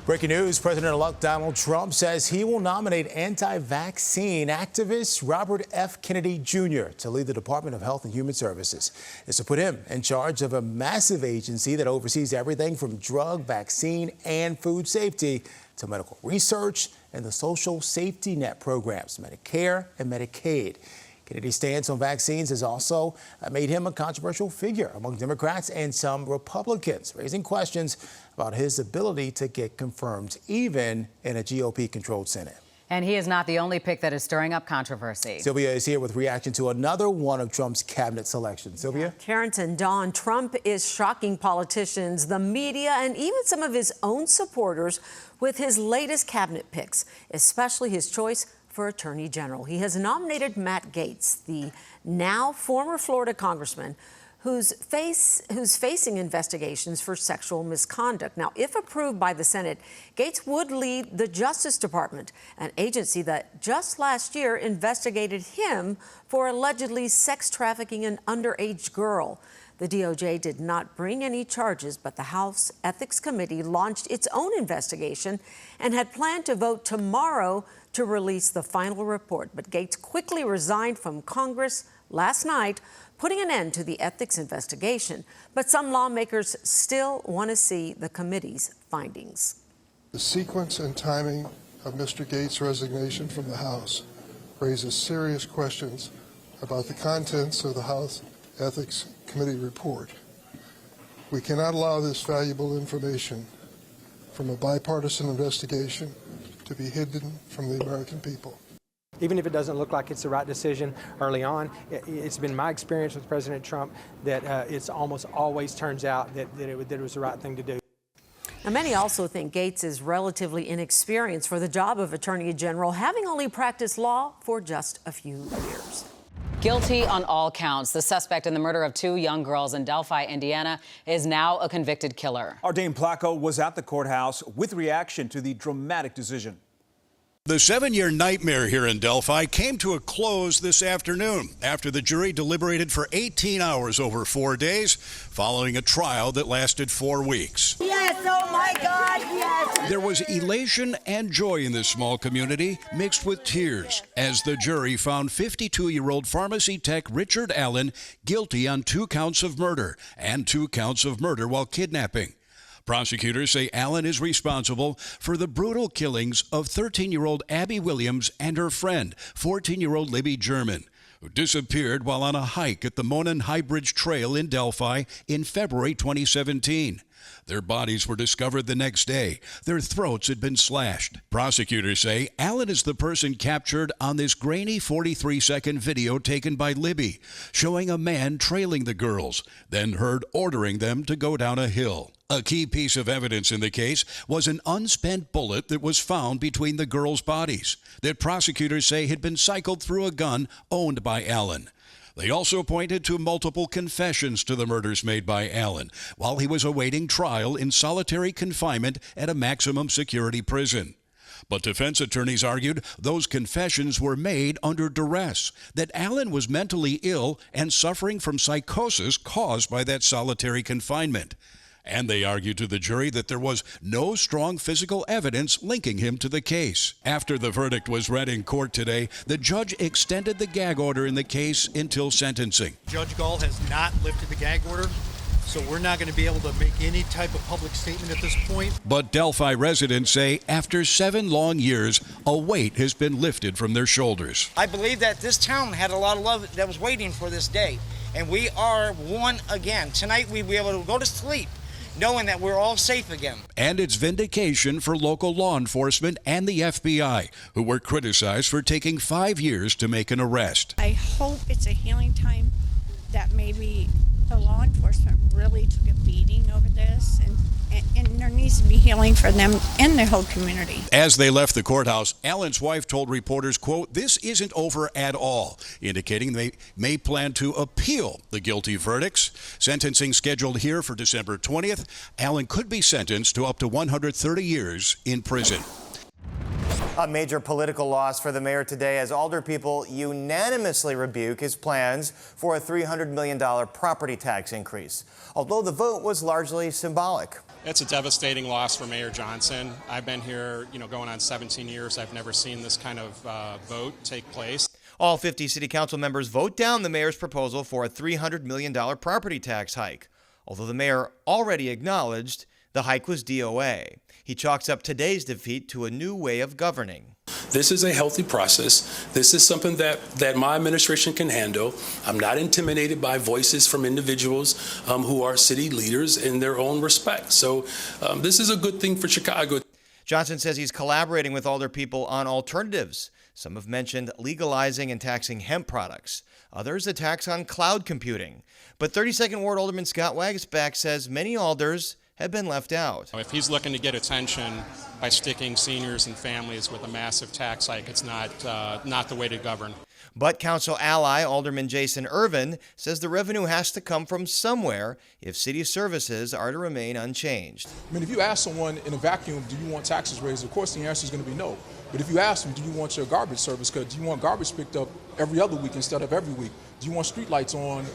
Breaking news, President-elect Donald Trump says he will nominate anti-vaccine activist Robert F. Kennedy Jr. to lead the Department of Health and Human Services. This will put him in charge of a massive agency that oversees everything from drug, vaccine, and food safety to medical research and the social safety net programs, Medicare and Medicaid. Kennedy's stance on vaccines has also made him a controversial figure among Democrats and some Republicans, raising questions about his ability to get confirmed, even in a GOP-controlled Senate. And he is not the only pick that is stirring up controversy. Sylvia is here with reaction to another one of Trump's cabinet selections. Sylvia? Carrington, Dawn, Trump is shocking politicians, the media, and even some of his own supporters with his latest cabinet picks, especially his choice for Attorney General. He has nominated Matt Gaetz, the now former Florida congressman who's facing investigations for sexual misconduct. Now, if approved by the Senate, Gaetz would lead the Justice Department, an agency that just last year investigated him for allegedly sex trafficking an underage girl. The DOJ did not bring any charges, but the House Ethics Committee launched its own investigation and had planned to vote tomorrow to release the final report. But Gaetz quickly resigned from Congress last night, putting an end to the ethics investigation. But some lawmakers still want to see the committee's findings. The sequence and timing of Mr. Gaetz' resignation from the House raises serious questions about the contents of the House Ethics Committee report. We cannot allow this valuable information from a bipartisan investigation to be hidden from the American people. Even if it doesn't look like it's the right decision early on, it's been my experience with President Trump that it's almost always turns out that it was the right thing to do. Now, many also think Gaetz is relatively inexperienced for the job of Attorney General, having only practiced law for just a few years. Guilty on all counts, the suspect in the murder of 2 young girls in Delphi, Indiana, is now a convicted killer. Our Dane Placco was at the courthouse with reaction to the dramatic decision. The 7-year nightmare here in Delphi came to a close this afternoon after the jury deliberated for 18 hours over 4 days, following a trial that lasted 4 weeks. Yes, oh my God, yes! There was elation and joy in this small community, mixed with tears, as the jury found 52-year-old pharmacy tech Richard Allen guilty on 2 counts of murder and 2 counts of murder while kidnapping. Prosecutors say Allen is responsible for the brutal killings of 13-year-old Abby Williams and her friend, 14-year-old Libby German, who disappeared while on a hike at the Monon High Bridge Trail in Delphi in February 2017. Their bodies were discovered the next day. Their throats had been slashed. Prosecutors say Allen is the person captured on this grainy 43-second video taken by Libby, showing a man trailing the girls, then heard ordering them to go down a hill. A key piece of evidence in the case was an unspent bullet that was found between the girls' bodies that prosecutors say had been cycled through a gun owned by Allen. They also pointed to multiple confessions to the murders made by Allen while he was awaiting trial in solitary confinement at a maximum security prison. But defense attorneys argued those confessions were made under duress, that Allen was mentally ill and suffering from psychosis caused by that solitary confinement. And they argued to the jury that there was no strong physical evidence linking him to the case. After the verdict was read in court today, the judge extended the gag order in the case until sentencing. Judge Gall has not lifted the gag order, so we're not going to be able to make any type of public statement at this point. But Delphi residents say after 7 long years, a weight has been lifted from their shoulders. I believe that this town had a lot of love that was waiting for this day, and we are one again. Tonight we'll be able to go to sleep knowing that we're all safe again. And it's vindication for local law enforcement and the FBI, who were criticized for taking 5 years to make an arrest. I hope it's a healing time, that maybe the law enforcement really took a beating over this, and there needs to be healing for them and the whole community. As they left the courthouse, Allen's wife told reporters, quote, "This isn't over at all," indicating they may plan to appeal the guilty verdicts. Sentencing scheduled here for December 20th. Allen could be sentenced to up to 130 years in prison. A major political loss for the mayor today as alderpeople unanimously rebuke his plans for a $300 million property tax increase, although the vote was largely symbolic. It's a devastating loss for Mayor Johnson. I've been here, going on 17 years. I've never seen this kind of vote take place. All 50 city council members vote down the mayor's proposal for a $300 million property tax hike, although the mayor already acknowledged the hike was DOA. He chalks up today's defeat to a new way of governing. This is a healthy process. This is something that my administration can handle. I'm not intimidated by voices from individuals who are city leaders in their own respect. So this is a good thing for Chicago. Johnson says he's collaborating with alderpeople on alternatives. Some have mentioned legalizing and taxing hemp products. Others, a tax on cloud computing. But 32nd Ward Alderman Scott Wagesback says many alders have been left out. If he's looking to get attention by sticking seniors and families with a massive tax hike, it's not the way to govern. But council ally Alderman Jason Irvin says the revenue has to come from somewhere if city services are to remain unchanged. I mean, if you ask someone in a vacuum, do you want taxes raised? Of course, the answer is going to be no. But if you ask them, do you want your garbage service cut? Do you want garbage picked up every other week instead of every week? Do you want street lights on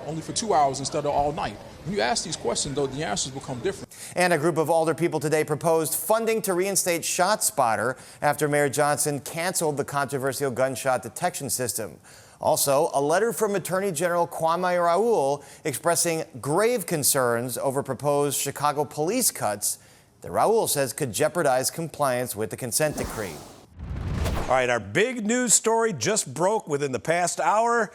only for 2 hours instead of all night? When you ask these questions, though, the answers become different. And a group of alderpeople today proposed funding to reinstate ShotSpotter after Mayor Johnson canceled the controversial gunshot detection system. Also, a letter from Attorney General Kwame Raoul expressing grave concerns over proposed Chicago police cuts that Raoul says could jeopardize compliance with the consent decree. All right, our big news story just broke within the past hour.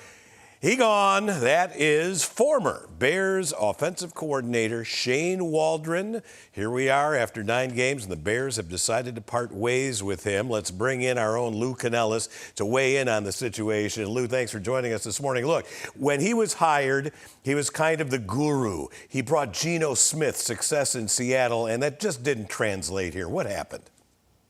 He gone. That is former Bears offensive coordinator Shane Waldron. Here we are after 9 games, and the Bears have decided to part ways with him. Let's bring in our own Lou Canellis to weigh in on the situation. Lou, thanks for joining us this morning. Look, when he was hired, he was kind of the guru. He brought Geno Smith success in Seattle, and that just didn't translate here. What happened?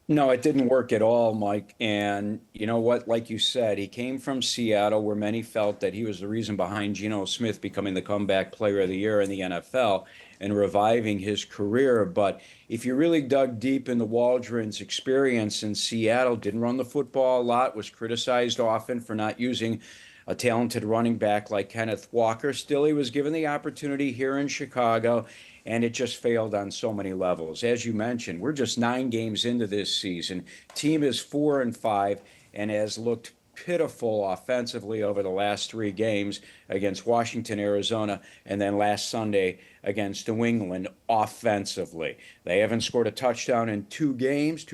No, it didn't work at all, Mike. And you know what? Like you said, he came from Seattle, where many felt that he was the reason behind Geno Smith becoming the comeback player of the year in the NFL and reviving his career. But if you really dug deep into Waldron's experience in Seattle, didn't run the football a lot, was criticized often for not using a talented running back like Kenneth Walker. Still, he was given the opportunity here in Chicago, and it just failed on so many levels. As you mentioned, we're just 9 games into this season. Team is 4-5 and has looked pitiful offensively over the last 3 games against Washington, Arizona, and then last Sunday against New England offensively. They haven't scored a touchdown in 2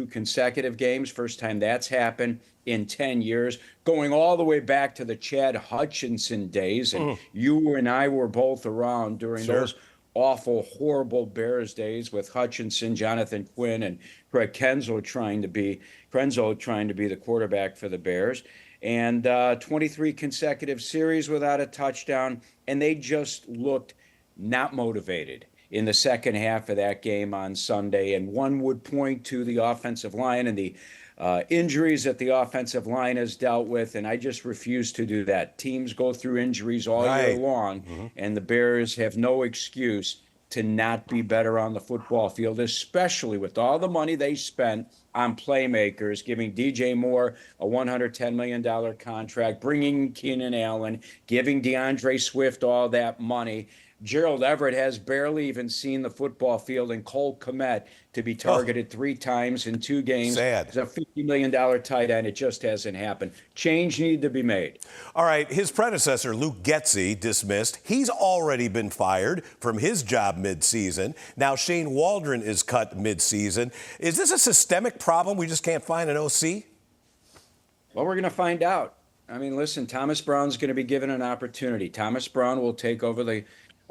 consecutive games. First time that's happened in 10 years, going all the way back to the Chad Hutchinson days. And you and I were both around during those awful, horrible Bears days with Hutchinson, Jonathan Quinn, and Greg Krenzel trying to be the quarterback for the Bears. And 23 consecutive series without a touchdown, and they just looked not motivated in the second half of that game on Sunday. And one would point to the offensive line and the injuries that the offensive line has dealt with, and I just refuse to do that. Teams go through injuries all year long, and the Bears have no excuse to not be better on the football field, especially with all the money they spent on playmakers, giving DJ Moore a $110 million contract, bringing Keenan Allen, giving DeAndre Swift all that money. Gerald Everett has barely even seen the football field, and Cole Kmet to be targeted 3 times in 2 games. Sad. It's a $50 million tight end. It just hasn't happened. Change needed to be made. All right, his predecessor, Luke Getsy, dismissed. He's already been fired from his job midseason. Now Shane Waldron is cut midseason. Is this a systemic problem? We just can't find an OC? Well, we're going to find out. I mean, listen, Thomas Brown's going to be given an opportunity. Thomas Brown will take over the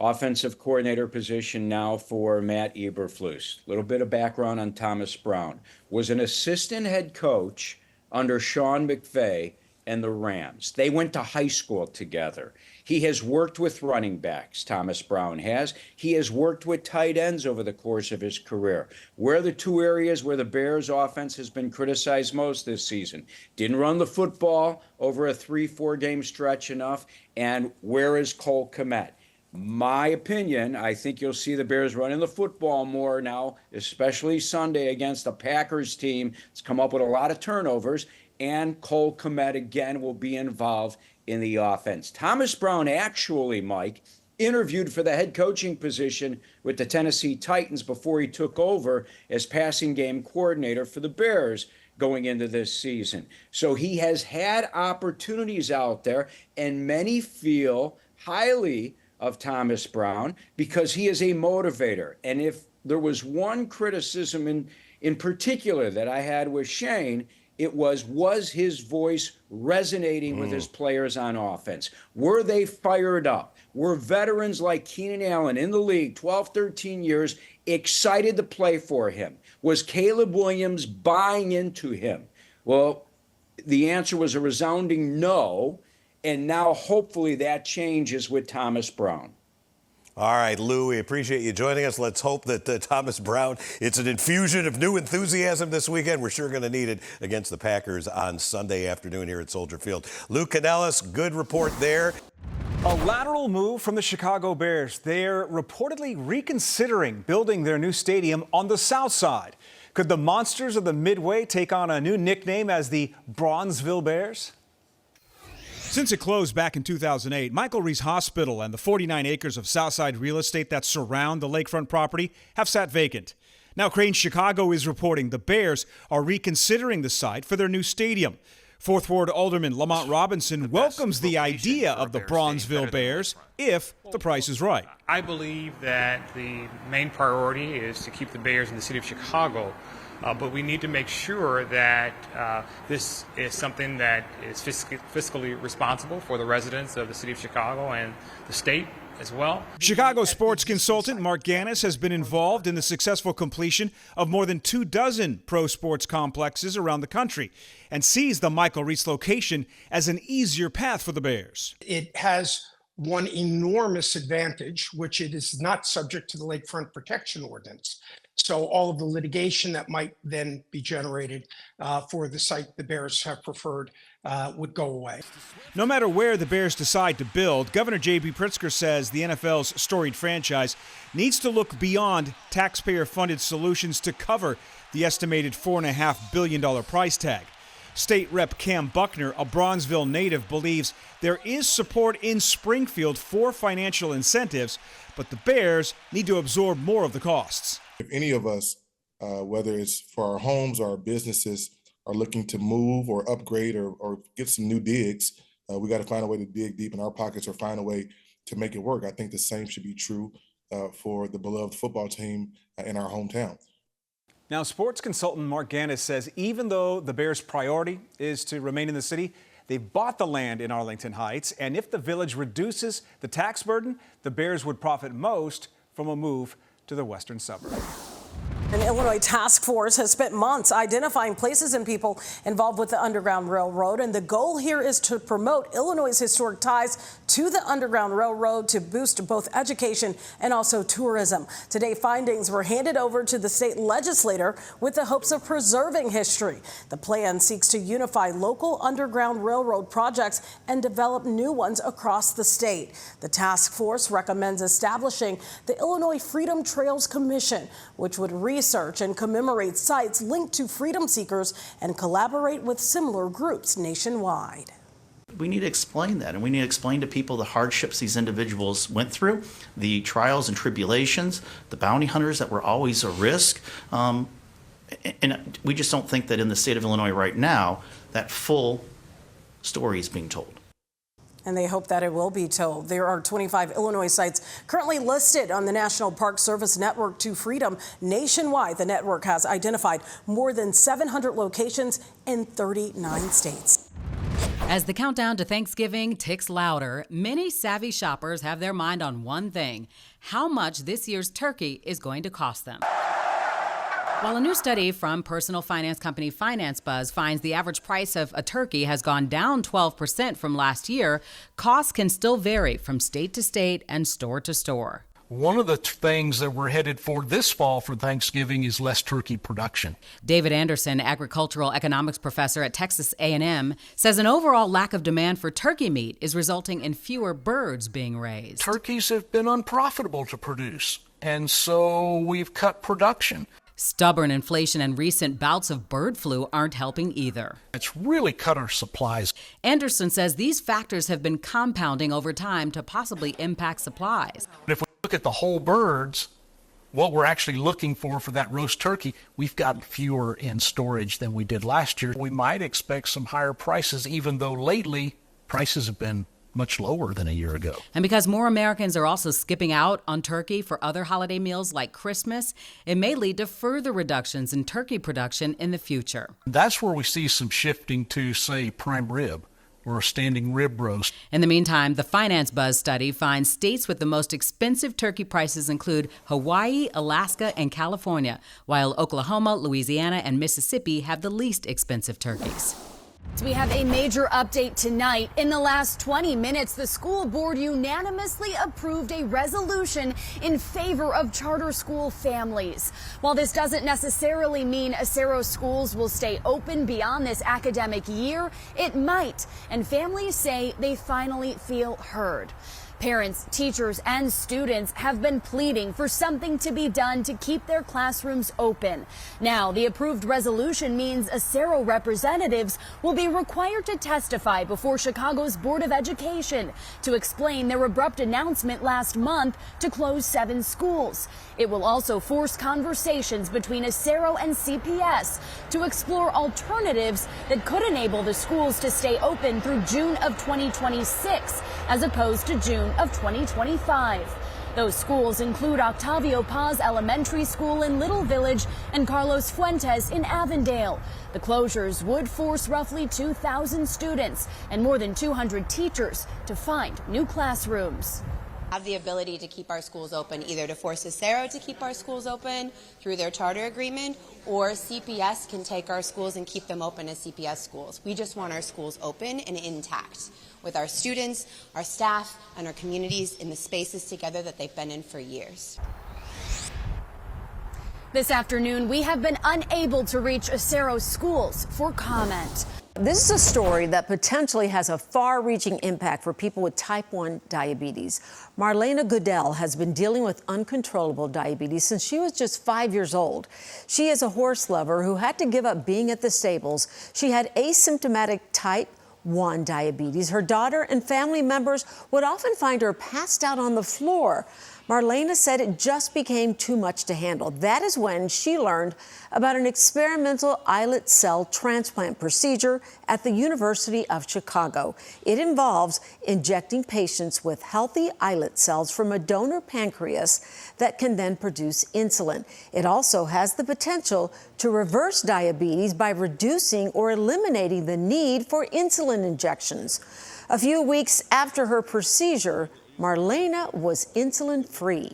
offensive coordinator position now for Matt Eberflus. A little bit of background on Thomas Brown. Was an assistant head coach under Sean McVay and the Rams. They went to high school together. He has worked with running backs, Thomas Brown has. He has worked with tight ends over the course of his career. Where are the 2 areas where the Bears offense has been criticized most this season? Didn't run the football over a 3-4 game stretch enough. And where is Cole Kmet? My opinion, I think you'll see the Bears running the football more now, especially Sunday against the Packers team. It's come up with a lot of turnovers, and Cole Kmet again will be involved in the offense. Thomas Brown actually, Mike, interviewed for the head coaching position with the Tennessee Titans before he took over as passing game coordinator for the Bears going into this season. So he has had opportunities out there, and many feel highly of Thomas Brown because he is a motivator. And if there was one criticism in particular that I had with Shane, it was his voice resonating with his players on offense? Were they fired up? Were veterans like Keenan Allen in the league 12, 13 years excited to play for him? Was Caleb Williams buying into him? Well, the answer was a resounding no, and now hopefully that changes with Thomas Brown. All right, Lou, we appreciate you joining us. Let's hope that Thomas Brown, it's an infusion of new enthusiasm this weekend. We're sure going to need it against the Packers on Sunday afternoon here at Soldier Field. Lou Canellis, good report there. A lateral move from the Chicago Bears. They're reportedly reconsidering building their new stadium on the south side. Could the Monsters of the Midway take on a new nickname as the Bronzeville Bears? Since it closed back in 2008, Michael Reese Hospital and the 49 acres of Southside real estate that surround the lakefront property have sat vacant. Now Crane Chicago is reporting the Bears are reconsidering the site for their new stadium. Fourth Ward Alderman Lamont Robinson welcomes the idea of the Bronzeville Bears if the price is right. I believe that the main priority is to keep the Bears in the city of Chicago. But we need to make sure that this is something that is fiscally responsible for the residents of the city of Chicago and the state as well. Chicago sports consultant Mark Gannis has been involved in the successful completion of more than 24 pro sports complexes around the country and sees the Michael Reese location as an easier path for the Bears. It has one enormous advantage, which it is not subject to the Lakefront Protection Ordinance. So all of the litigation that might then be generated for the site the Bears have preferred would go away. No matter where the Bears decide to build, Governor J.B. Pritzker says the NFL's storied franchise needs to look beyond taxpayer-funded solutions to cover the estimated $4.5 billion price tag. State Rep Cam Buckner, a Bronzeville native, believes there is support in Springfield for financial incentives, but the Bears need to absorb more of the costs. If any of us, whether it's for our homes or our businesses, are looking to move or upgrade or get some new digs, we got to find a way to dig deep in our pockets or find a way to make it work. I think the same should be true for the beloved football team in our hometown. Now, sports consultant Mark Gannis says even though the Bears' priority is to remain in the city, they've bought the land in Arlington Heights, and if the village reduces the tax burden, the Bears would profit most from a move to the western suburb. An Illinois task force has spent months identifying places and people involved with the Underground Railroad, and the goal here is to promote Illinois' historic ties to the Underground Railroad to boost both education and also tourism. Today, findings were handed over to the state legislature with the hopes of preserving history. The plan seeks to unify local Underground Railroad projects and develop new ones across the state. The task force recommends establishing the Illinois Freedom Trails Commission, which would research and commemorate sites linked to freedom seekers and collaborate with similar groups nationwide. We need to explain that, and we need to explain to people the hardships these individuals went through, the trials and tribulations, the bounty hunters that were always a risk. And we just don't think that in the state of Illinois right now, that full story is being told. And they hope that it will be told. There are 25 Illinois sites currently listed on the National Park Service Network to Freedom. Nationwide, the network has identified more than 700 locations in 39 states. As the countdown to Thanksgiving ticks louder, many savvy shoppers have their mind on one thing: how much this year's turkey is going to cost them. While a new study from personal finance company Finance Buzz finds the average price of a turkey has gone down 12% from last year, costs can still vary from state to state and store to store. One of the things that we're headed for this fall for Thanksgiving is less turkey production. David Anderson, agricultural economics professor at Texas A&M, says an overall lack of demand for turkey meat is resulting in fewer birds being raised. Turkeys have been unprofitable to produce, and so we've cut production. Stubborn inflation and recent bouts of bird flu aren't helping either. It's really cut our supplies. Anderson says these factors have been compounding over time to possibly impact supplies. If we look at the whole birds, what we're actually looking for that roast turkey, we've got fewer in storage than we did last year. We might expect some higher prices, even though lately prices have been much lower than a year ago. And because more Americans are also skipping out on turkey for other holiday meals like Christmas, it may lead to further reductions in turkey production in the future. That's where we see some shifting to, say, prime rib or a standing rib roast. In the meantime, the Finance Buzz study finds states with the most expensive turkey prices include Hawaii, Alaska, and California, while Oklahoma, Louisiana, and Mississippi have the least expensive turkeys. We have a major update tonight. In the last 20 minutes, the school board unanimously approved a resolution in favor of charter school families. While this doesn't necessarily mean Acero schools will stay open beyond this academic year, it might, and families say they finally feel heard. Parents, teachers, and students have been pleading for something to be done to keep their classrooms open. Now, the approved resolution means Acero representatives will be required to testify before Chicago's Board of Education to explain their abrupt announcement last month to close 7 schools. It will also force conversations between Acero and CPS to explore alternatives that could enable the schools to stay open through June of 2026 as opposed to June of 2025. Those schools include Octavio Paz Elementary School in Little Village and Carlos Fuentes in Avondale. The closures would force roughly 2,000 students and more than 200 teachers to find new classrooms. Have the ability to keep our schools open, either to force Acero to keep our schools open through their charter agreement, or CPS can take our schools and keep them open as CPS schools. We just want our schools open and intact, with our students, our staff, and our communities in the spaces together that they've been in for years. This afternoon, we have been unable to reach Acero schools for comment. This is a story that potentially has a far-reaching impact for people with type 1 diabetes. Marlena Goodell has been dealing with uncontrollable diabetes since she was just 5 years old. She is a horse lover who had to give up being at the stables. She had asymptomatic type 1 diabetes. Her daughter and family members would often find her passed out on the floor. Marlena said it just became too much to handle. That is when she learned about an experimental islet cell transplant procedure at the University of Chicago. It involves injecting patients with healthy islet cells from a donor pancreas that can then produce insulin. It also has the potential to reverse diabetes by reducing or eliminating the need for insulin injections. A few weeks after her procedure, Marlena was insulin-free.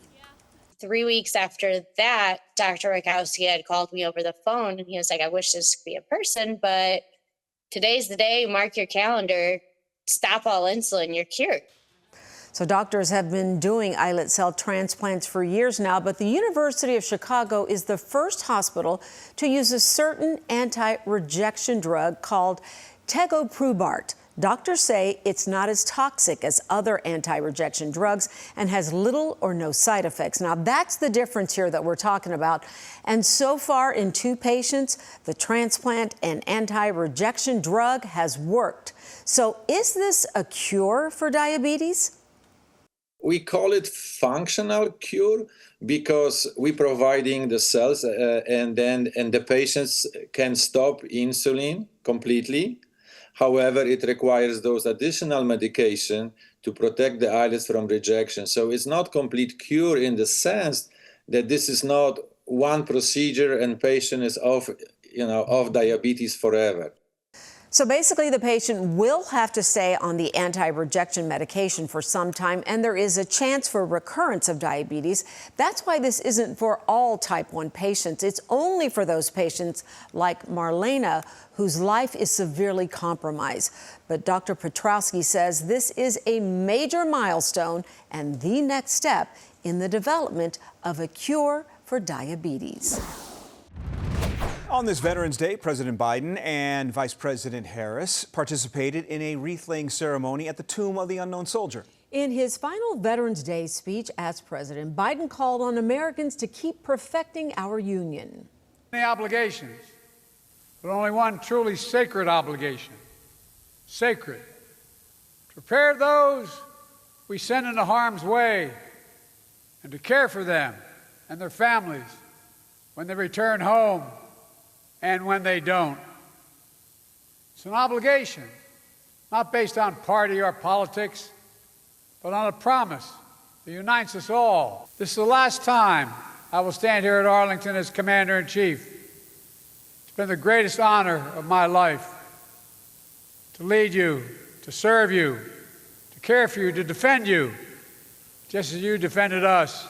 3 weeks after that, Dr. Rakowski had called me over the phone and he was like, I wish this could be a person, but today's the day, mark your calendar, stop all insulin, you're cured. So doctors have been doing islet cell transplants for years now, but the University of Chicago is the first hospital to use a certain anti-rejection drug called tegoprubart. Doctors say it's not as toxic as other anti-rejection drugs and has little or no side effects. Now, that's the difference here that we're talking about. And so far in 2 patients, the transplant and anti-rejection drug has worked. So is this a cure for diabetes? We call it functional cure because we're providing the cells and the patients can stop insulin completely. However, it requires those additional medication to protect the islets from rejection. So it's not complete cure in the sense that this is not one procedure and patient is off diabetes forever. So basically, the patient will have to stay on the anti-rejection medication for some time, and there is a chance for recurrence of diabetes. That's why this isn't for all type 1 patients. It's only for those patients like Marlena, whose life is severely compromised. But Dr. Petrowski says this is a major milestone and the next step in the development of a cure for diabetes. On this Veterans Day, President Biden and Vice President Harris participated in a wreath-laying ceremony at the Tomb of the Unknown Soldier. In his final Veterans Day speech as president, Biden called on Americans to keep perfecting our union. Many obligations, but only one truly sacred obligation. Sacred. To prepare those we send into harm's way and to care for them and their families when they return home and when they don't. It's an obligation, not based on party or politics, but on a promise that unites us all. This is the last time I will stand here at Arlington as Commander-in-Chief. It's been the greatest honor of my life to lead you, to serve you, to care for you, to defend you, just as you defended us.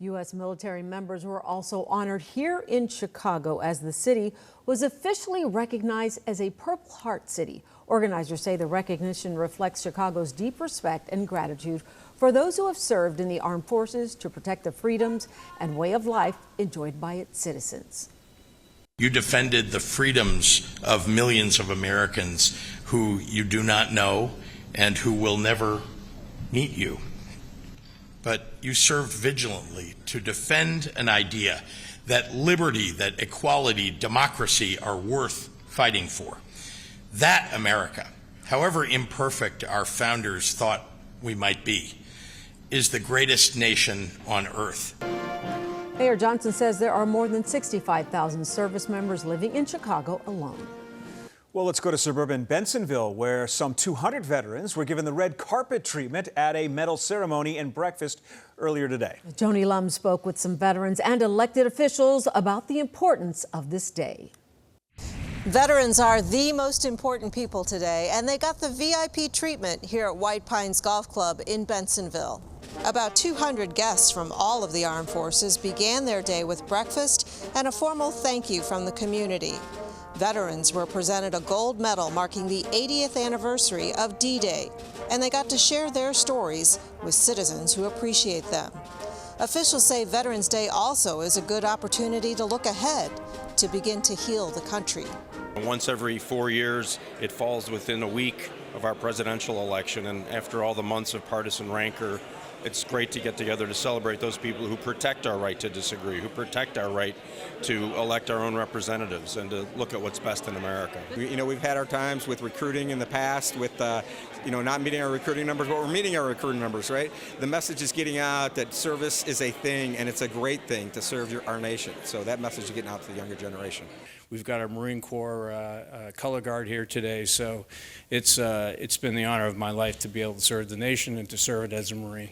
U.S. military members were also honored here in Chicago as the city was officially recognized as a Purple Heart City. Organizers say the recognition reflects Chicago's deep respect and gratitude for those who have served in the armed forces to protect the freedoms and way of life enjoyed by its citizens. You defended the freedoms of millions of Americans who you do not know and who will never meet you. But you served vigilantly to defend an idea that liberty, that equality, democracy are worth fighting for. That America, however imperfect our founders thought we might be, is the greatest nation on earth. Mayor Johnson says there are more than 65,000 service members living in Chicago alone. Well, let's go to suburban Bensonville, where some 200 veterans were given the red carpet treatment at a medal ceremony and breakfast earlier today. Joni Lum spoke with some veterans and elected officials about the importance of this day. Veterans are the most important people today, and they got the VIP treatment here at White Pines Golf Club in Bensonville. About 200 guests from all of the armed forces began their day with breakfast and a formal thank you from the community. Veterans were presented a gold medal marking the 80th anniversary of D-Day, and they got to share their stories with citizens who appreciate them. Officials say Veterans Day also is a good opportunity to look ahead, to begin to heal the country. Once every 4 years, it falls within a week of our presidential election, and after all the months of partisan rancor, it's great to get together to celebrate those people who protect our right to disagree, who protect our right to elect our own representatives and to look at what's best in America. We've had our times with recruiting in the past with, not meeting our recruiting numbers, but we're meeting our recruiting numbers, right? The message is getting out that service is a thing, and it's a great thing to serve our nation. So that message is getting out to the younger generation. We've got our Marine Corps color guard here today, so it's been the honor of my life to be able to serve the nation and to serve it as a Marine.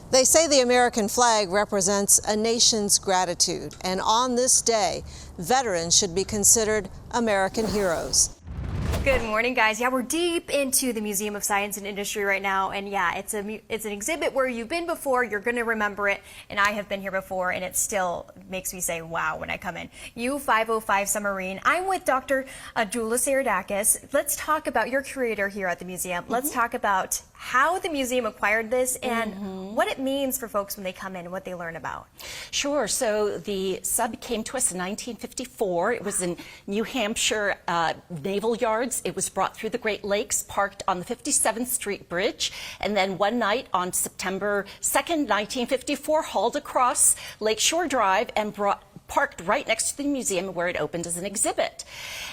They say the American flag represents a nation's gratitude, and on this day, veterans should be considered American heroes. Good morning, guys. Yeah, we're deep into the Museum of Science and Industry right now, and yeah, it's an exhibit where you've been before, you're going to remember it, and I have been here before, and it still makes me say wow when I come in. U-505 submarine. I'm with Dr. Jula Saradakis. Let's talk about your curator here at the museum. Let's talk about how the museum acquired this and what it means for folks when they come in and what they learn about. Sure. So the sub came to us in 1954. It was in New Hampshire Naval Yards. It was brought through the Great Lakes, parked on the 57th Street Bridge, and then one night on September 2nd, 1954, hauled across Lakeshore Drive and parked right next to the museum where it opened as an exhibit.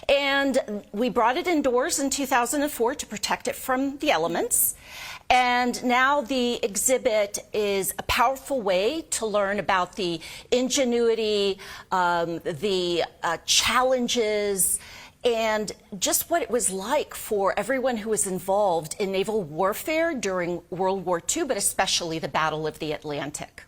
And we brought it indoors in 2004 to protect it from the elements. And now the exhibit is a powerful way to learn about the ingenuity, the challenges, and just what it was like for everyone who was involved in naval warfare during World War II, but especially the Battle of the Atlantic.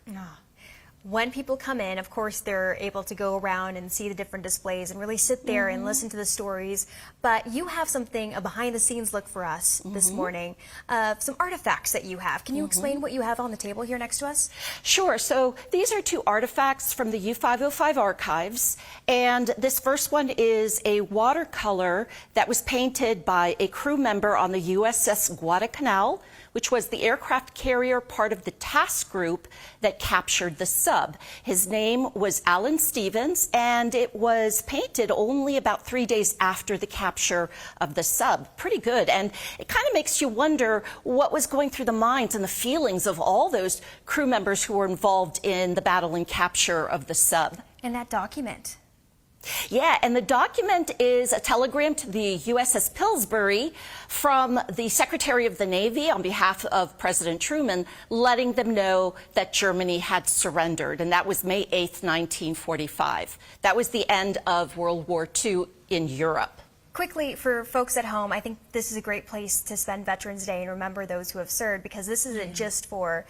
When people come in, of course, they're able to go around and see the different displays and really sit there and listen to the stories. But you have something, a behind-the-scenes look for us this morning, some artifacts that you have. Can you explain what you have on the table here next to us? Sure. So these are two artifacts from the U-505 archives. And this first one is a watercolor that was painted by a crew member on the USS Guadalcanal, which was the aircraft carrier part of the task group that captured the sub. His name was Alan Stevens, and it was painted only about 3 days after the capture of the sub. Pretty good, and it kind of makes you wonder what was going through the minds and the feelings of all those crew members who were involved in the battle and capture of the sub. And that document. Yeah, and the document is a telegram to the USS Pillsbury from the Secretary of the Navy on behalf of President Truman, letting them know that Germany had surrendered. And that was May 8th, 1945. That was the end of World War II in Europe. Quickly, for folks at home, I think this is a great place to spend Veterans Day and remember those who have served, because this isn't just for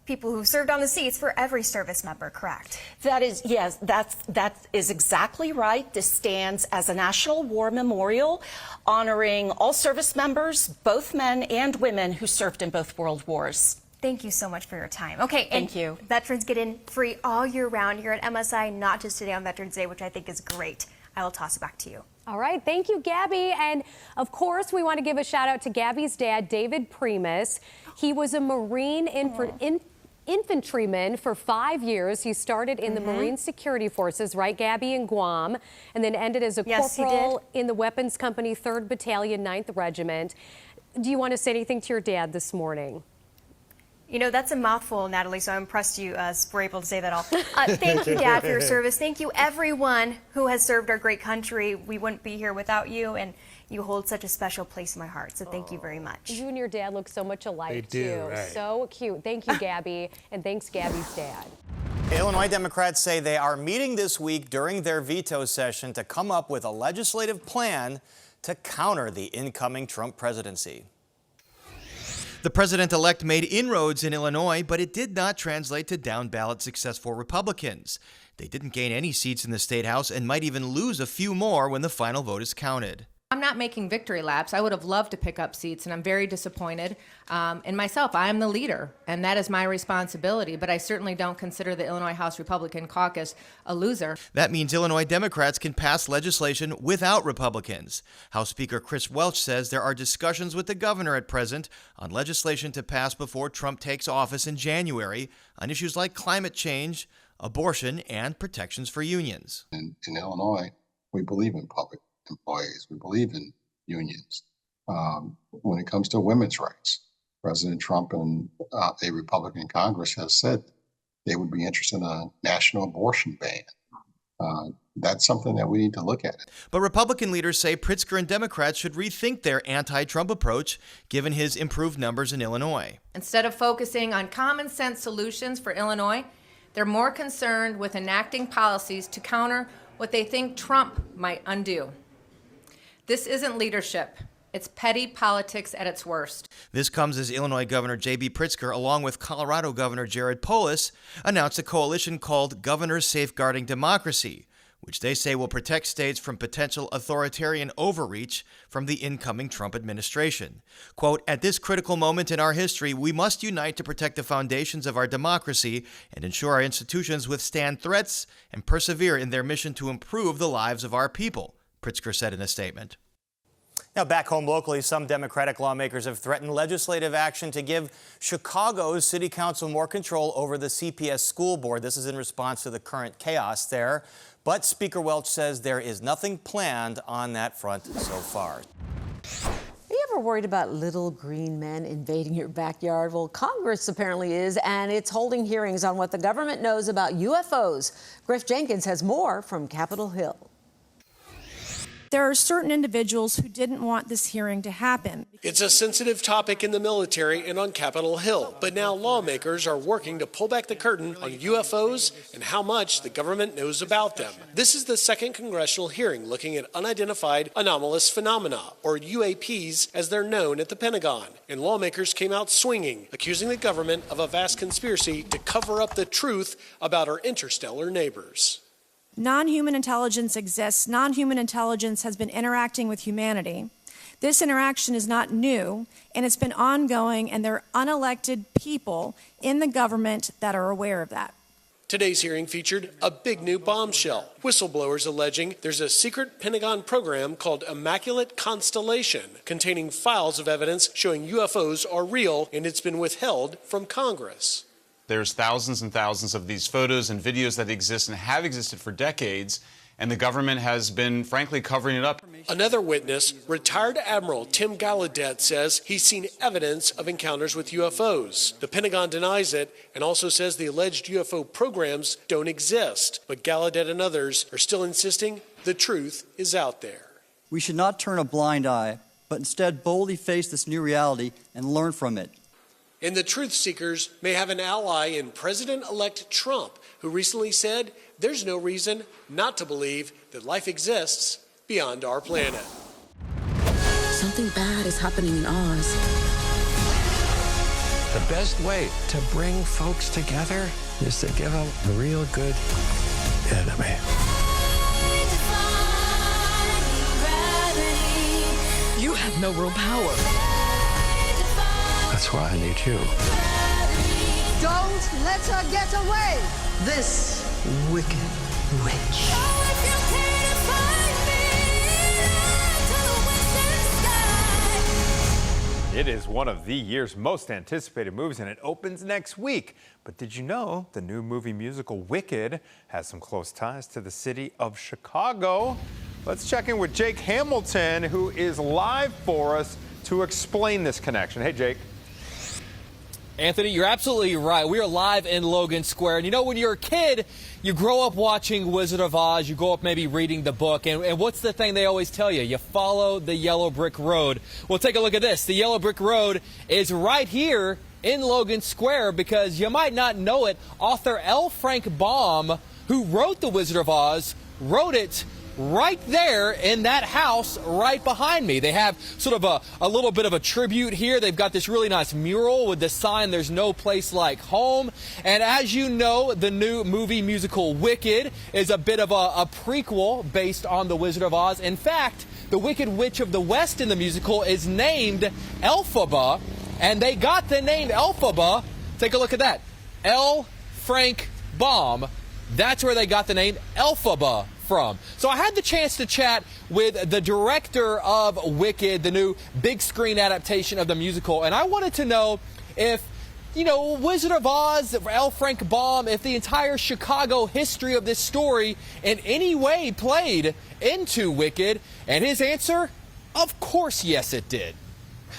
people who served on the sea. It's for every service member, correct? That is, yes, that is exactly right. This stands as a national war memorial honoring all service members, both men and women who served in both world wars. Thank you so much for your time. Okay, thank you. Veterans get in free all year round here at MSI, not just today on Veterans Day, which I think is great. I will toss it back to you. All right, thank you, Gabby. And of course, we want to give a shout out to Gabby's dad, David Primus. He was a Marine infantryman for 5 years. He started in the Marine Security Forces, right, Gabby, in Guam, and then ended as a corporal in the Weapons Company, 3rd Battalion, 9th Regiment. Do you want to say anything to your dad this morning? You know, that's a mouthful, Natalie, so I'm impressed you were able to say that all. Thank you, Dad, for your service. Thank you, everyone who has served our great country. We wouldn't be here without you, and you hold such a special place in my heart, so thank you very much. You and your dad look so much alike, They do, too. right. So cute. Thank you, Gabby, and thanks, Gabby's dad. Illinois Democrats say they are meeting this week during their veto session to come up with a legislative plan to counter the incoming Trump presidency. The president-elect made inroads in Illinois, but it did not translate to down-ballot success for Republicans. They didn't gain any seats in the State House and might even lose a few more when the final vote is counted. I'm not making victory laps. I would have loved to pick up seats, and I'm very disappointed in myself. I am the leader, and that is my responsibility, but I certainly don't consider the Illinois House Republican Caucus a loser. That means Illinois Democrats can pass legislation without Republicans. House Speaker Chris Welch says there are discussions with the governor at present on legislation to pass before Trump takes office in January on issues like climate change, abortion, and protections for unions. In Illinois, we believe in public employees. We believe in unions. When it comes to women's rights, President Trump and a Republican Congress has said they would be interested in a national abortion ban. That's something that we need to look at. But Republican leaders say Pritzker and Democrats should rethink their anti-Trump approach, given his improved numbers in Illinois. Instead of focusing on common sense solutions for Illinois, they're more concerned with enacting policies to counter what they think Trump might undo. This isn't leadership. It's petty politics at its worst. This comes as Illinois Governor J.B. Pritzker, along with Colorado Governor Jared Polis, announced a coalition called Governors Safeguarding Democracy, which they say will protect states from potential authoritarian overreach from the incoming Trump administration. Quote, "At this critical moment in our history, we must unite to protect the foundations of our democracy and ensure our institutions withstand threats and persevere in their mission to improve the lives of our people," Pritzker said in a statement. Now, back home locally, some Democratic lawmakers have threatened legislative action to give Chicago's city council more control over the CPS school board. This is in response to the current chaos there. But Speaker Welch says there is nothing planned on that front so far. Are you ever worried about little green men invading your backyard? Well, Congress apparently is, and it's holding hearings on what the government knows about UFOs. Griff Jenkins has more from Capitol Hill. There are certain individuals who didn't want this hearing to happen. It's a sensitive topic in the military and on Capitol Hill, but now lawmakers are working to pull back the curtain on UFOs and how much the government knows about them. This is the second congressional hearing looking at unidentified anomalous phenomena, or UAPs as they're known at the Pentagon. And lawmakers came out swinging, accusing the government of a vast conspiracy to cover up the truth about our interstellar neighbors. Non-human intelligence exists. Non-human intelligence has been interacting with humanity. This interaction is not new, and it's been ongoing, and there are unelected people in the government that are aware of that. Today's hearing featured a big new bombshell. Whistleblowers alleging there's a secret Pentagon program called Immaculate Constellation, containing files of evidence showing UFOs are real, and it's been withheld from Congress. There's thousands and thousands of these photos and videos that exist and have existed for decades, and the government has been, frankly, covering it up. Another witness, retired Admiral Tim Gallaudet, says he's seen evidence of encounters with UFOs. The Pentagon denies it and also says the alleged UFO programs don't exist. But Gallaudet and others are still insisting the truth is out there. We should not turn a blind eye, but instead boldly face this new reality and learn from it. And the truth seekers may have an ally in President-elect Trump, who recently said there's no reason not to believe that life exists beyond our planet. Something bad is happening in Oz. The best way to bring folks together is to give them a real good enemy. You have no real power. That's why I need you. Don't let her get away! This wicked witch. It is one of the year's most anticipated movies, and it opens next week. But did you know the new movie musical Wicked has some close ties to the city of Chicago? Let's check in with Jake Hamilton, who is live for us to explain this connection. Hey, Jake. Anthony, you're absolutely right. We are live in Logan Square. And you know, when you're a kid, you grow up watching Wizard of Oz. You grow up maybe reading the book. And what's the thing they always tell you? You follow the yellow brick road. Well, take a look at this. The yellow brick road is right here in Logan Square because you might not know it. Author L. Frank Baum, who wrote The Wizard of Oz, wrote it right there in that house right behind me. They have sort of a little bit of a tribute here. They've got this really nice mural with the sign, "There's no place like home." And as you know, the new movie musical Wicked is a bit of a prequel based on The Wizard of Oz. In fact, the Wicked Witch of the West in the musical is named Elphaba, and they got the name Elphaba. Take a look at that. L. Frank Baum. That's where they got the name Elphaba from. So I had the chance to chat with the director of Wicked, the new big screen adaptation of the musical, and I wanted to know if, you know, Wizard of Oz, L. Frank Baum, if the entire Chicago history of this story in any way played into Wicked, and his answer, of course, yes, it did.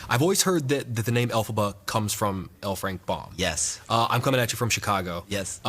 I've always heard that the name Elphaba comes from L. Frank Baum. Yes. I'm coming at you from Chicago. Yes.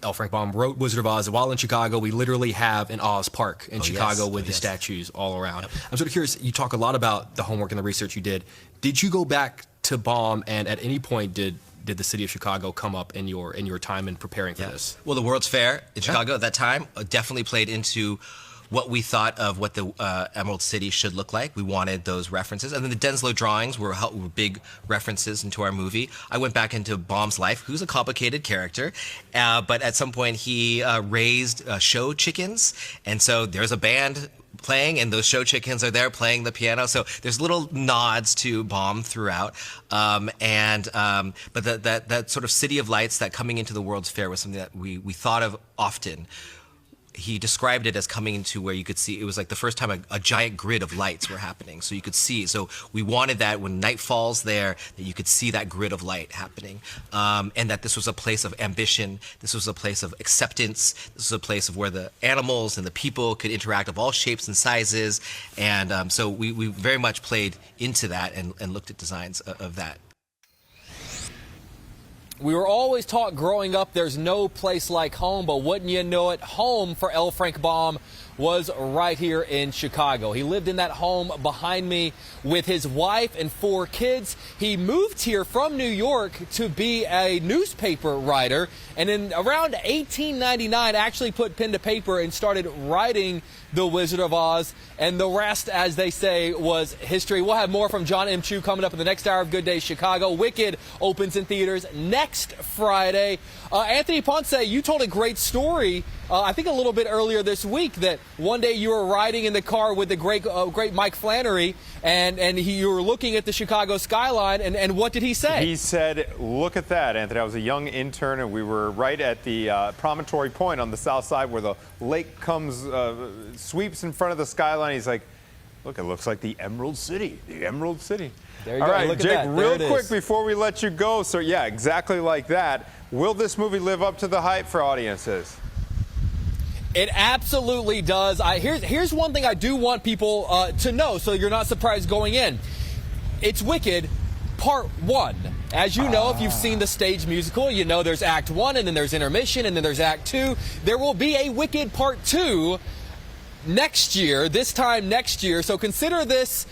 L. Frank Baum wrote Wizard of Oz. While in Chicago, we literally have an Oz Park in Chicago with the statues all around. Yep. I'm sort of curious, you talk a lot about the homework and the research you did. Did you go back to Baum, and at any point did the city of Chicago come up in your time in preparing for this? Well, the World's Fair in Chicago at that time definitely played into what we thought of what the Emerald City should look like. We wanted those references. And then the Denslow drawings were big references into our movie. I went back into Baum's life, who's a complicated character, but at some point he raised show chickens. And so there's a band playing, and those show chickens are there playing the piano. So there's little nods to Baum throughout. But that sort of City of Lights, that coming into the World's Fair, was something that we thought of often. He described it as coming into where you could see, it was like the first time a giant grid of lights were happening. So you could see, so we wanted that when night falls there, that you could see that grid of light happening. And that this was a place of ambition. This was a place of acceptance. This was a place of where the animals and the people could interact of all shapes and sizes. And so we very much played into that and looked at designs of that. We were always taught growing up there's no place like home, but wouldn't you know it, home for L. Frank Baum was right here in Chicago. He lived in that home behind me with his wife and 4 kids. He moved here from New York to be a newspaper writer, and in around 1899 actually put pen to paper and started writing The Wizard of Oz, and the rest, as they say, was history. We'll have more from John M. Chu coming up in the next hour of Good Day Chicago. Wicked opens in theaters next Friday. Anthony Ponce, you told a great story, I think a little bit earlier this week, that one day you were riding in the car with the great Mike Flannery, and you were looking at the Chicago skyline, and what did he say? He said, "Look at that, Anthony." I was a young intern, and we were right at the Promontory Point on the south side where the lake comes, sweeps in front of the skyline. He's like, "Look, it looks like the Emerald City, the Emerald City." There you All go. right, Look Jake, at that. real quick before we let you go. So, yeah, exactly like that. Will this movie live up to the hype for audiences? It absolutely does. Here's one thing I do want people to know, so you're not surprised going in. It's Wicked Part 1. As you know, if you've seen the stage musical, you know there's Act 1, and then there's intermission, and then there's Act 2. There will be a Wicked Part 2 next year, this time next year. So consider this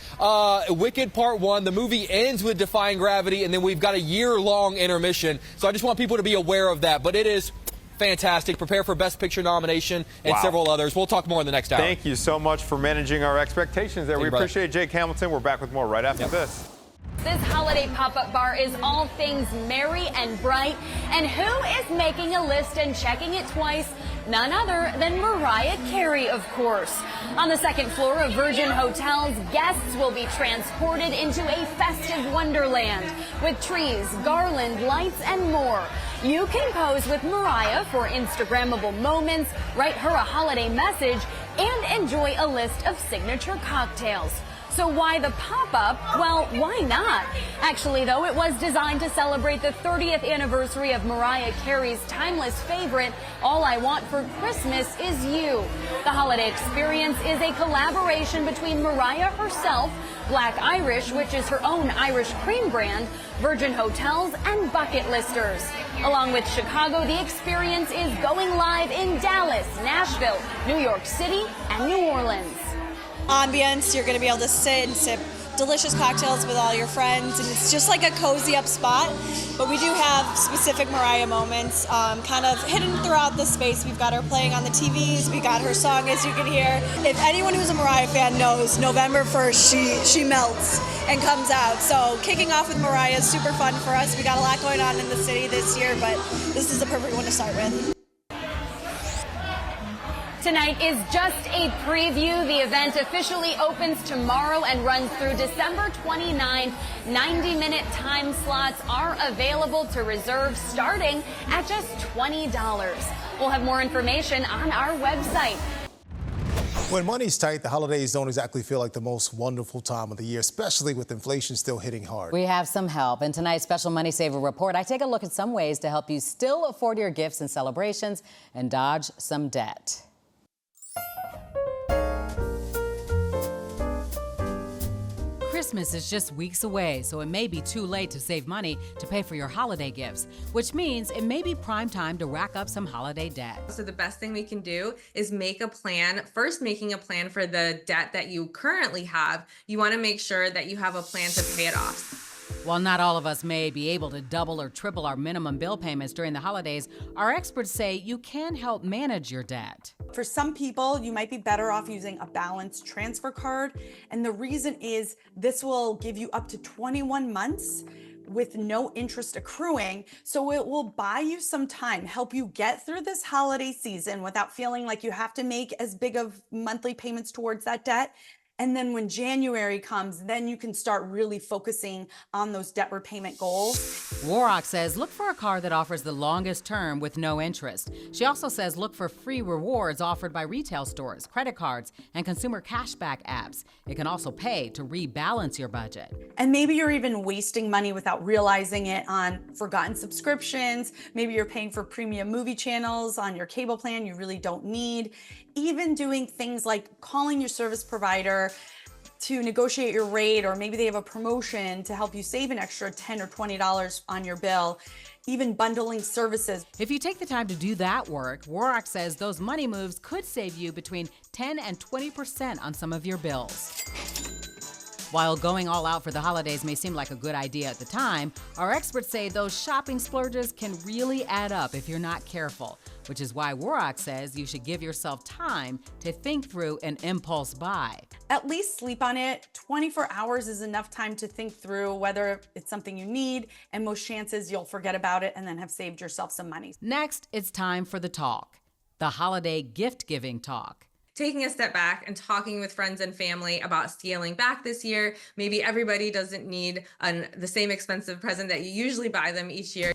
Wicked Part 1. The movie ends with Defying Gravity, and then we've got a year-long intermission. So I just want people to be aware of that. But it is fantastic. Prepare for Best Picture nomination and several others. We'll talk more in the next hour. Thank you so much for managing our expectations there. We appreciate it, Jake Hamilton. We're back with more right after this. This holiday pop-up bar is all things merry and bright. And who is making a list and checking it twice? None other than Mariah Carey, of course. On the second floor of Virgin Hotels, guests will be transported into a festive wonderland with trees, garland, lights, and more. You can pose with Mariah for Instagrammable moments, write her a holiday message, and enjoy a list of signature cocktails. So why the pop-up? Well, why not? Actually, though, it was designed to celebrate the 30th anniversary of Mariah Carey's timeless favorite, All I Want for Christmas Is You. The holiday experience is a collaboration between Mariah herself, Black Irish, which is her own Irish cream brand, Virgin Hotels, and Bucket Listers. Along with Chicago, the experience is going live in Dallas, Nashville, New York City, and New Orleans. Ambience, you're going to be able to sit and sip delicious cocktails with all your friends, and it's just like a cozy up spot. But we do have specific Mariah moments kind of hidden throughout the space. We've got her playing on the TVs, we got her song, as you can hear. If anyone who's a Mariah fan knows, November 1st she melts and comes out. So kicking off with Mariah is super fun for us. We got a lot going on in the city this year, but this is the perfect one to start with. Tonight is just a preview. The event officially opens tomorrow and runs through December 29. 90-minute time slots are available to reserve starting at just $20. We'll have more information on our website. When money's tight, the holidays don't exactly feel like the most wonderful time of the year, especially with inflation still hitting hard. We have some help. In tonight's special Money Saver report, I take a look at some ways to help you still afford your gifts and celebrations and dodge some debt. Christmas is just weeks away, so it may be too late to save money to pay for your holiday gifts, which means it may be prime time to rack up some holiday debt. So the best thing we can do is make a plan. First, making a plan for the debt that you currently have. You want to make sure that you have a plan to pay it off. While not all of us may be able to double or triple our minimum bill payments during the holidays, our experts say you can help manage your debt. For some people, you might be better off using a balance transfer card. And the reason is this will give you up to 21 months with no interest accruing. So it will buy you some time, help you get through this holiday season without feeling like you have to make as big of monthly payments towards that debt. And then when January comes, then you can start really focusing on those debt repayment goals. Warrock says look for a card that offers the longest term with no interest. She also says look for free rewards offered by retail stores, credit cards, and consumer cashback apps. It can also pay to rebalance your budget. And maybe you're even wasting money without realizing it on forgotten subscriptions. Maybe you're paying for premium movie channels on your cable plan you really don't need. Even doing things like calling your service provider to negotiate your rate, or maybe they have a promotion to help you save an extra $10 or $20 on your bill. Even bundling services. If you take the time to do that work, Warrock says those money moves could save you between 10 and 20% on some of your bills. While going all out for the holidays may seem like a good idea at the time, our experts say those shopping splurges can really add up if you're not careful, which is why Warrock says you should give yourself time to think through an impulse buy. At least sleep on it. 24 hours is enough time to think through whether it's something you need, and most chances you'll forget about it and then have saved yourself some money. Next, it's time for the talk, the holiday gift-giving talk. Taking a step back and talking with friends and family about scaling back this year. Maybe everybody doesn't need the same expensive present that you usually buy them each year.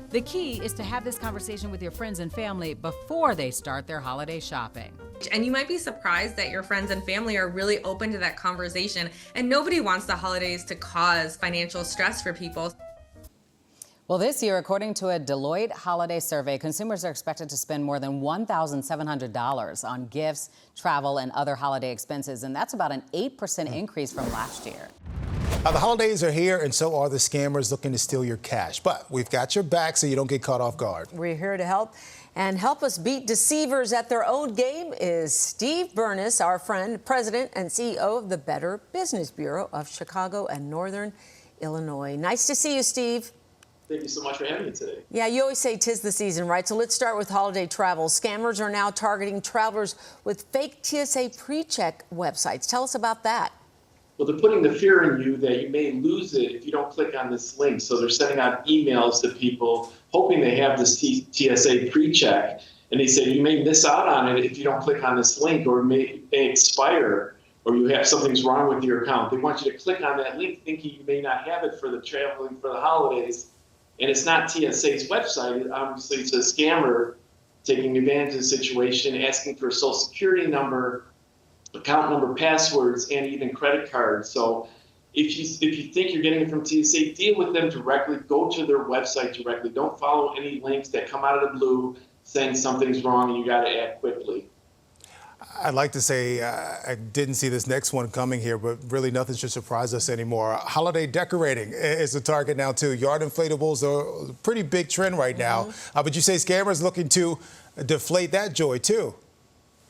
The key is to have this conversation with your friends and family before they start their holiday shopping. And you might be surprised that your friends and family are really open to that conversation, and nobody wants the holidays to cause financial stress for people. Well, this year, according to a Deloitte holiday survey, consumers are expected to spend more than $1,700 on gifts, travel, and other holiday expenses, and that's about an 8% increase from last year. The holidays are here, and so are the scammers looking to steal your cash. But we've got your back so you don't get caught off guard. We're here to help. And help us beat deceivers at their own game is Steve Burness, our friend, president and CEO of the Better Business Bureau of Chicago and Northern Illinois. Nice to see you, Steve. Thank you so much for having me today. Yeah, you always say 'tis the season, right? So let's start with holiday travel. Scammers are now targeting travelers with fake TSA pre-check websites. Tell us about that. Well, they're putting the fear in you that you may lose it if you don't click on this link. So they're sending out emails to people hoping they have this TSA pre-check. And they say you may miss out on it if you don't click on this link, or it may expire, or you have something's wrong with your account. They want you to click on that link thinking you may not have it for the traveling for the holidays. And it's not TSA's website. Obviously, it's a scammer taking advantage of the situation, asking for a social security number, account number, passwords, and even credit cards. So if you think you're getting it from TSA, deal with them directly. Go to their website directly. Don't follow any links that come out of the blue saying something's wrong and you got to act quickly. I'd like to say I didn't see this next one coming here, but really nothing should surprise us anymore. Holiday decorating is a target now, too. Yard inflatables are a pretty big trend right now. But you say scammers looking to deflate that joy, too.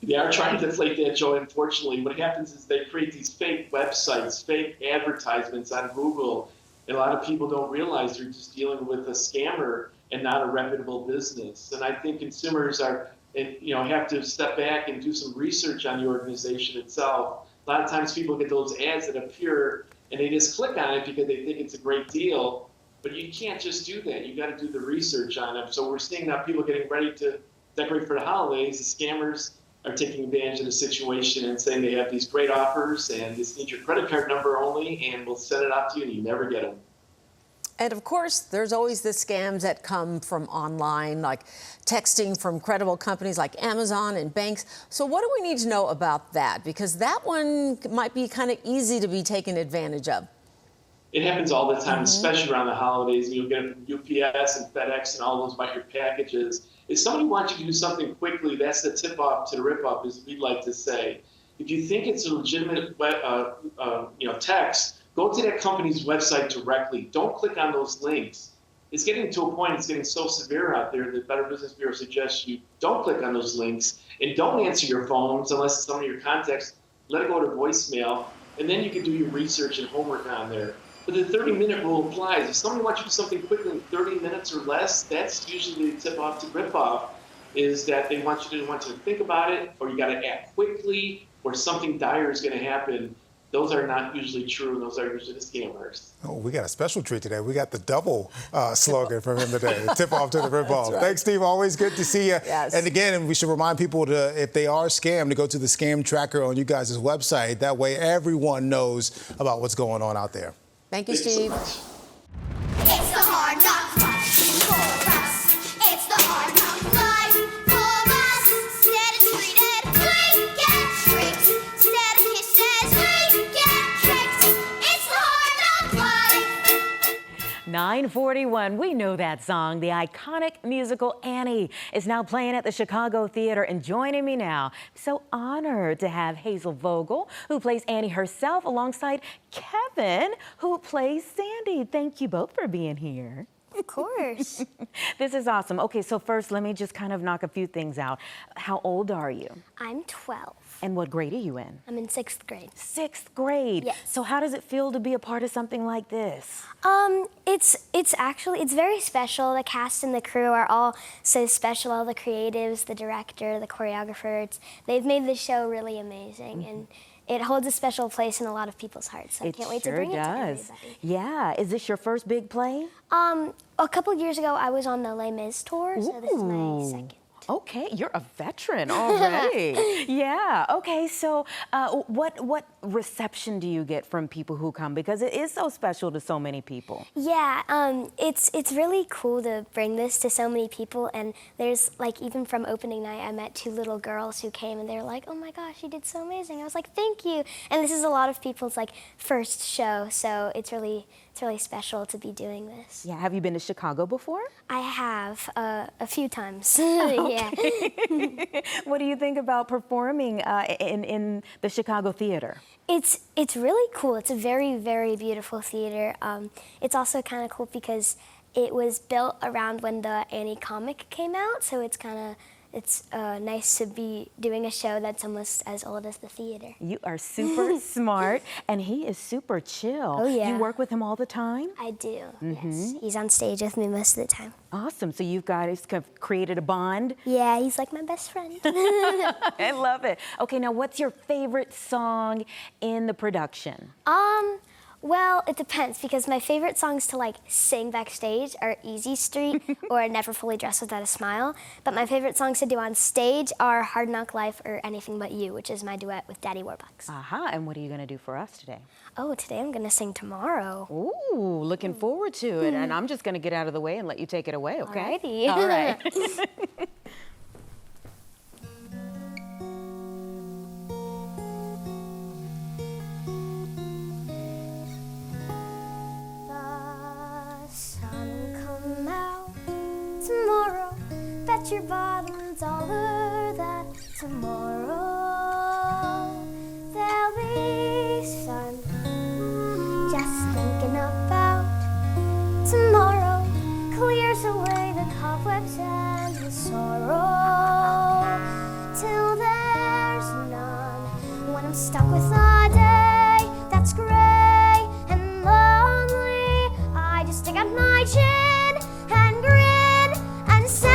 They are trying to deflate that joy, unfortunately. What happens is they create these fake websites, fake advertisements on Google. And a lot of people don't realize they're just dealing with a scammer and not a reputable business. And I think consumers are, have to step back and do some research on the organization itself. A lot of times people get those ads that appear and they just click on it because they think it's a great deal. But you can't just do that. You got to do the research on them. So we're seeing now people getting ready to decorate for the holidays. The scammers are taking advantage of the situation and saying they have these great offers and just need your credit card number only and we'll send it out to you and you never get them. And of course, there's always the scams that come from online, like texting from credible companies like Amazon and banks. So what do we need to know about that? Because that one might be kind of easy to be taken advantage of. It happens all the time, especially around the holidays. You'll get it from UPS and FedEx and all those about your packages. If somebody wants you to do something quickly, that's the tip-off to the rip-off, as we'd like to say. If you think it's a legitimate text, go to that company's website directly. Don't click on those links. It's getting to a point, it's getting so severe out there that Better Business Bureau suggests you don't click on those links and don't answer your phones unless it's some of your contacts. Let it go to voicemail, and then you can do your research and homework on there. But the 30-minute rule applies. If somebody wants you to do something quickly in 30 minutes or less, that's usually the tip-off to rip-off, is that they want you to think about it, or you got to act quickly, or something dire is going to happen. Those are not usually true. Those are usually the scammers. Oh, we got a special treat today. We got the double slogan from him today, the tip off to the rip off. Right. Thanks, Steve. Always good to see you. Yes. And again, we should remind people to, if they are scammed, to go to the scam tracker on you guys' website. That way everyone knows about what's going on out there. Thank you, Steve. It's the hard knock life for us. It's the hard knock life for us. Instead of treated, we get tricked. Instead of kisses, we get tricked. It's the hard knock life. 9:41. We know that song. The iconic musical Annie is now playing at the Chicago Theater. And joining me now, I'm so honored to have Hazel Vogel, who plays Annie herself, alongside Kevin, who plays Sandy. Thank you both for being here. Of course. This is awesome. Okay, so first, let me just kind of knock a few things out. How old are you? I'm 12. And what grade are you in? I'm in 6th grade. 6th grade? Yes. So how does it feel to be a part of something like this? It's very special. The cast and the crew are all so special. All the creatives, the director, the choreographer. They've made the show really amazing. And it holds a special place in a lot of people's hearts. So I can't wait to bring it to everybody. Yeah. Is this your first big play? A couple years ago, I was on the Les Mis tour, so this is my second. Okay, you're a veteran already. Yeah. Okay. So, what reception do you get from people who come, because it is so special to so many people? Yeah. It's really cool to bring this to so many people, and there's even from opening night, I met 2 little girls who came, and they were like, "Oh my gosh, you did so amazing!" I was like, "Thank you." And this is a lot of people's first show, so it's really it's really special to be doing this. Yeah, have you been to Chicago before? I have a few times. Yeah. What do you think about performing in the Chicago theater? It's really cool. It's a very, very beautiful theater. It's also kind of cool because it was built around when the Annie comic came out, so it's nice to be doing a show that's almost as old as the theater. You are super smart, and he is super chill. Oh, yeah. You work with him all the time? I do, yes. He's on stage with me most of the time. Awesome. So you've guys kind of created a bond? Yeah, he's like my best friend. I love it. Okay, now what's your favorite song in the production? Well, it depends, because my favorite songs to like sing backstage are Easy Street or Never Fully Dressed Without a Smile. But my favorite songs to do on stage are Hard Knock Life or Anything But You, which is my duet with Daddy Warbucks. Aha, and what are you going to do for us today? Oh, today I'm going to sing Tomorrow. Ooh, looking forward to it. And I'm just going to get out of the way and let you take it away, okay? Alrighty. All right. Tomorrow, bet your bottom dollar that tomorrow there'll be sun. Just thinking about tomorrow clears away the cobwebs and the sorrow till there's none. When I'm stuck with a day that's gray and lonely, I just stick out my chin and grin and say,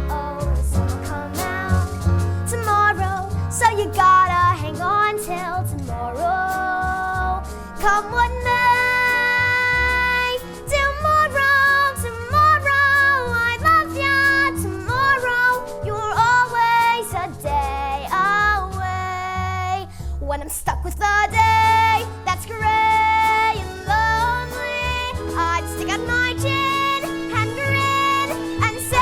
oh, the sun will come out tomorrow, so you gotta hang on till tomorrow. Come what may, tomorrow, tomorrow, I love ya, tomorrow, you're always a day away. When I'm stuck with a day that's gray and lonely, I'd stick out my chin and grin and say,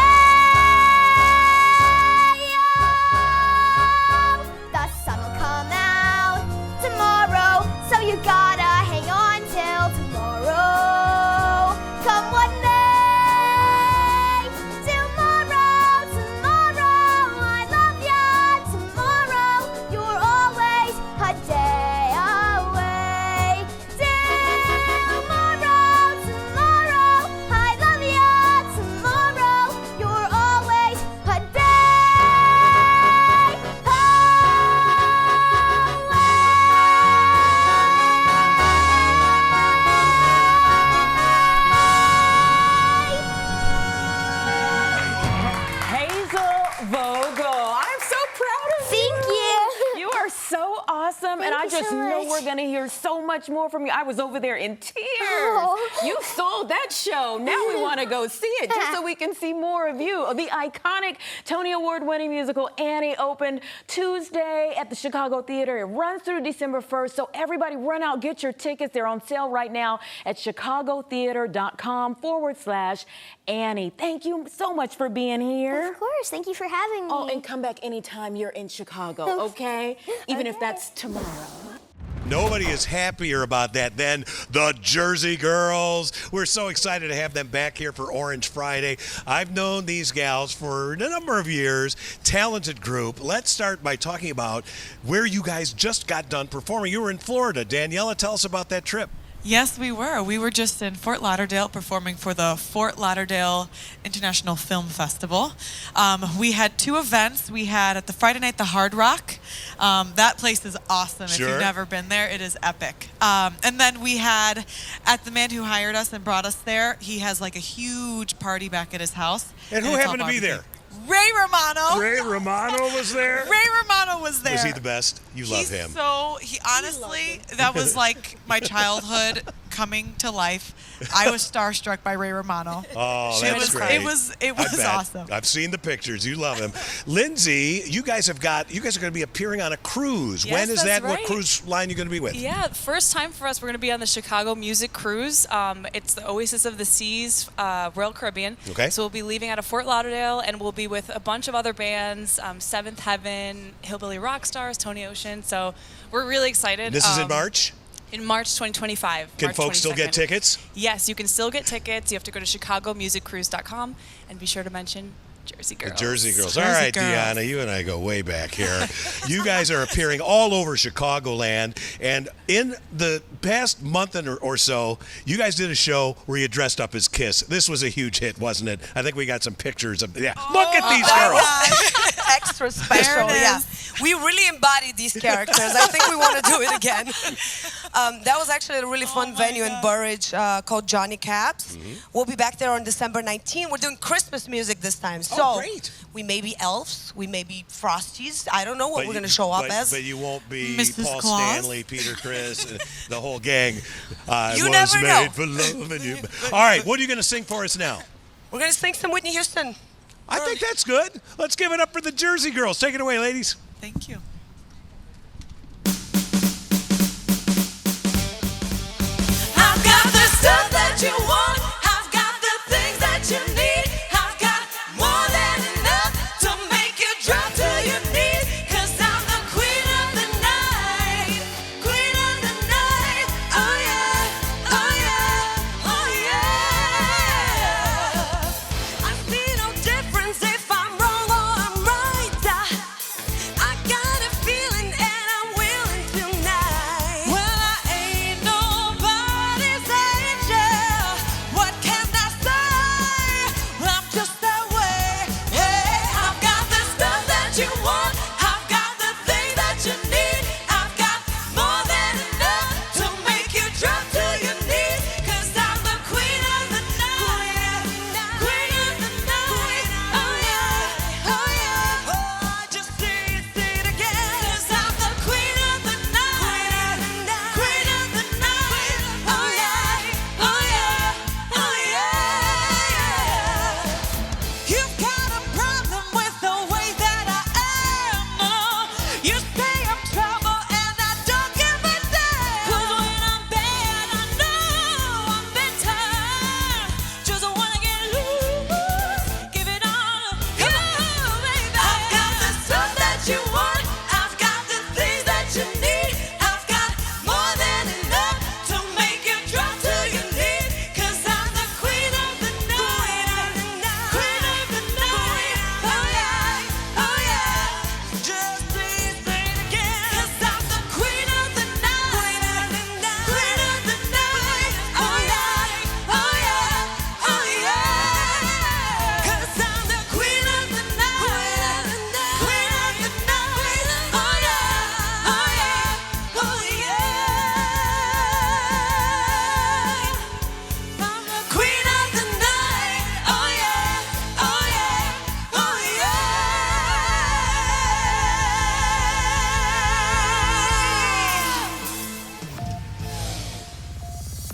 oh, the sun will come out tomorrow, so you gotta hang on till tomorrow. Come what may, tomorrow, tomorrow, I love ya, tomorrow, you're always a day away. Tomorrow, tomorrow, I love ya, tomorrow, you're always a day Hazel Vogel, I'm so proud of you. Thank you. You are so awesome, and I Thank you just so know much. we're going to hear so much more from you. I was over there in tears. Oh. You sold that show. Now we want to go see it just so we can see more of you. The iconic Tony Award-winning musical Annie opened Tuesday at the Chicago Theater. It runs through December 1st, so everybody run out, get your tickets. They're on sale right now at chicagotheater.com/Annie. Thank you so much for being here. Of course, thank you for having me. Oh, and come back anytime you're in Chicago, okay? Even if that's tomorrow. Nobody is happier about that than the Jersey Girls. We're so excited to have them back here for Orange Friday. I've known these gals for a number of years. Talented group. Let's start by talking about where you guys just got done performing. You were in Florida. Daniela, tell us about that trip. Yes, we were. We were just in Fort Lauderdale performing for the Fort Lauderdale International Film Festival. We had two events. We had at the Friday night, the Hard Rock. That place is awesome. Sure. If you've never been there, it is epic. And then we had at the man who hired us and brought us there, he has like a huge party back at his house. And who it's all happened to be barbecue. there? Ray Romano. Ray Romano was there? Ray Romano was there. Was he the best? You love him. So he honestly, that was like my childhood coming to life. I was starstruck by Ray Romano. Oh, that's great. It was awesome. I've seen the pictures. You love him. Lindsay, you guys are going to be appearing on a cruise. Yes, when is that's that? What right. cruise line are you going to be with? Yeah, first time for us. We're going to be on the Chicago Music Cruise. It's the Oasis of the Seas, Royal Caribbean. Okay. So we'll be leaving out of Fort Lauderdale, and we'll be with a bunch of other bands, Seventh Heaven, Hillbilly Rockstars, Tony Ocean. So we're really excited. This is in March? In March 2025. Can March folks still get 22nd. tickets? Yes, you can still get tickets. You have to go to chicagomusiccruise.com and be sure to mention Jersey Girls. The Jersey Girls. All right, Deanna, you and I go way back here. You guys are appearing all over Chicagoland, and in the past month or so, you guys did a show where you dressed up as Kiss. This was a huge hit, wasn't it? I think we got some pictures of. Yeah, look at these girls. Extra special, yeah. We really embodied these characters. I think we want to do it again. That was actually a really fun venue in Burridge called Johnny Caps. We'll be back there on December 19th. We're doing Christmas music this time. So great. We may be elves, we may be Frosties. I don't know what we're going to show up as. But you won't be Mrs. Paul Claus? Stanley, Peter Criss, the whole gang. You was never made know. for loving you. All right, what are you going to sing for us now? We're going to sing some Whitney Houston. I think that's good. Let's give it up for the Jersey Girls. Take it away, ladies. Thank you. I've got the stuff that you want. I've got the things that you need. I've got more than enough to make you drop to your knees. 'Cause I'm the queen of the night. Queen of the night. Oh yeah. Oh yeah. Oh yeah. I see no difference if I'm wrong or I'm right. I got a feeling and I'm willing tonight. Well, I ain't nobody's angel. What can I say? I'm just that way. Hey, I've got the stuff that you want. I've got the things that you need. I've got more than enough to make you drop to your knees. 'Cause I'm the queen of the night. Queen of the night. Oh yeah. Oh yeah. Oh, I just say it again. 'Cause I'm the queen of the night. Queen of the night. Oh yeah. Oh yeah. Oh yeah. You've got a problem with the way that I am. You say I'm trouble and I don't give a damn. 'Cause when I'm bad, I know I'm better. Just wanna get loose, give it all to you, baby. I've got the stuff that you want. I've got the things that you need. I've got more than enough to make you drop to your knees. 'Cause I'm the queen of the night. Queen of the night. Oh yeah. Oh yeah. Just say it again. 'Cause I'm the queen of the night. Queen of the night. Oh yeah. Oh yeah. Oh yeah. 'Cause I'm the queen of the night. Queen of the night. Oh yeah. Oh yeah. Oh yeah. I'm the queen of the night. Oh yeah. Oh yeah. Oh yeah.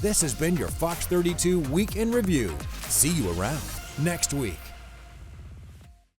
This has been your Fox 32 Week in Review. See you around next week.